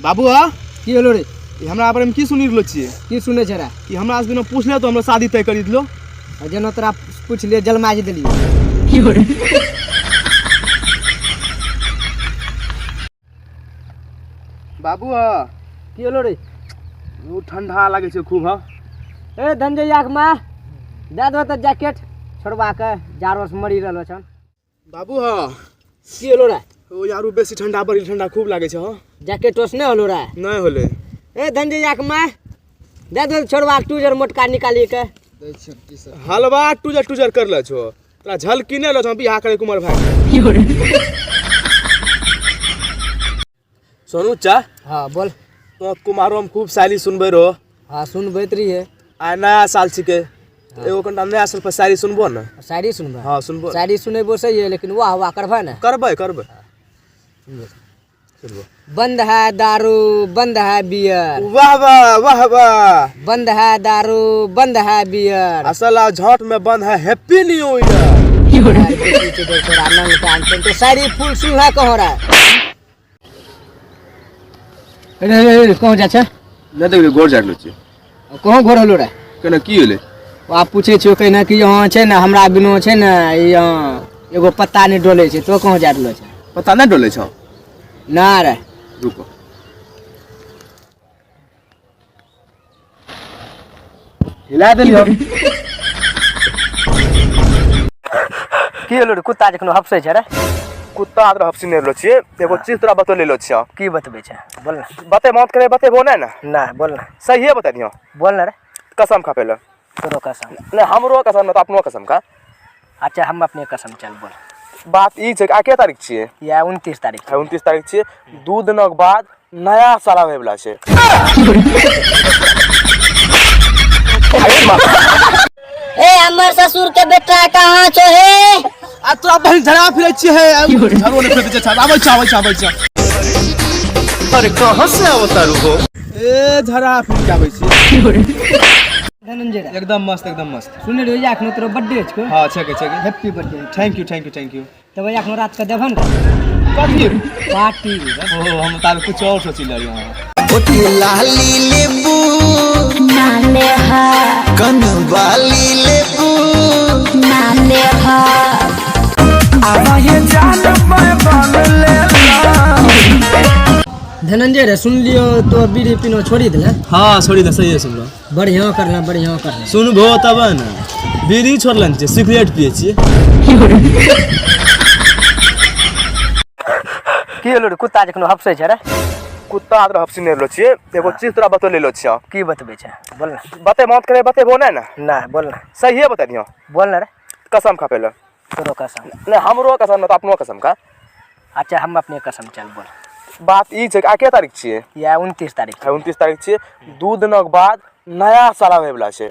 बाबू की होलो रे? हमरा बारे में की सुनि रहलो छियै? की सुने छै रे? कि हमरा से बिना पूछले तो हमरा शादी तय करी दिलो। जेना तोरा पूछ ले जलमाज देली। बाबू की होलो रे? वो ठंडा लागे छै खूब। ए धनजैया के माँ दे दो त जैकेट छोड़वा के जारो से मरी रहलो छन। बाबू की होलो रे? ओ यारू बेसी ठंडा बड़ी ठंडा खूब लागे छै। जैकेट ओस नहीं होलो रे? नहीं होले। ए धनजैया के माँ दे दो छोड़वा टूजर मोटका निकाली के। हलवा टूजर टूजर कर ले छो तोरा झलकी नहीं लो छ बियाह करे कुमार भाई। सोनू चा हाँ बोल। तो कुमारो में खूब शायरी सुनबे रो। हाँ सुनबैत रही है। आ नया साल छिके एगो कनटा नया साल पर शायरी सुनबो ना। शायरी सुनबा? हाँ सुनबो। शायरी सुनेबो सही है लेकिन वाह वाह करबा ना। करबे करबे सुनबो। बंद है दारू बंद है बियर। वाह वाह वाह वाह। बंद है दारू बंद है बियर। असला झट में बंद है हैप्पी न्यू ईयर। तो शायरी फुल सुनला कहो रे? अरे कहाँ जा छ? नहीं देख गोर जागलो छी। कहाँ घर होलो रे? केना की होले? आप पूछे छो कहना कि यहाँ छै ना हमरा बिनो छै ना यहाँ एगो पत्ता नहीं डोले छै तो कहाँ जा रहलो छै? पता नहीं डोले छौ? ना रे। रुको हिला देलियो। की होलो रे? कुत्ता जखनो हफसे छै रे? कुत्ता आदर हफसी नहीं रहलो छी। एगो चीज तोरा बतो लेलो छी। की बतबे छै? बोल ना। बते मत करे बतेबो नहीं ना। ना बोल ना। सही है बता दियो। बोल ना रे। कसम खा पहले। तोरो कसम? नहीं हमरो कसम न तो अपनो कसम का। अच्छा हम अपने कसम चल बोल। बात ई छै आ के तारीख छियै? या 29 तारीख। 29 तारीख छियै। 2 दिनक बाद नया साल आवे वाला छै। ए हमर ससुर के बेटा कहाँ छो हे? आ तोरा बहन झड़ा फिरै छियै। झड़ो ने फिरै छै। आबै छ। अरे कहां से अवतारू हो? ए झड़ा फिर आबै छी। धनंजय रे एकदम मस्त एकदम मस्त। सुने रे या अखनो तोरो बर्थडे छै? हां छै। Happy birthday. Thank you. तब या अखनो रात के देबन कथी पार्टी। ओ हम तार कुछ और सोचि लियो। ओठी लाली लेबू नाले हा कनवाली लेबू नाले हा आवा ये जान मैं बन ले धनंजय रे सुन लियो तो बीड़ी पीनो छोड़ी दे। हां छोड़ी दे। सही है सुन लो। बढ़िया करना। सुनबो तब न बीड़ी छोड़लन छै सिगरेट पिए छी। की होलो रे? कुत्ता जखनो हफसे छै रे? कुत्ता आदर हफसी नहीं रहलो छी। एगो चीज तोरा बतो लेलो छी। की बतबे छै? बोल ना। बते मत करे बतेबो नहीं ना। ना बोल ना। सही है बता दियो। बोल ना रे। कसम खा पहले। तोरो कसम? नहीं हमरो कसम न तो अपनो कसम का। अच्छा हम अपने कसम चल बोल। बात ई छै आ के तारीख छियै? या 29 तारीख। 29 तारीख छियै। 2 दिनक बाद नया साल आवे वाला छै।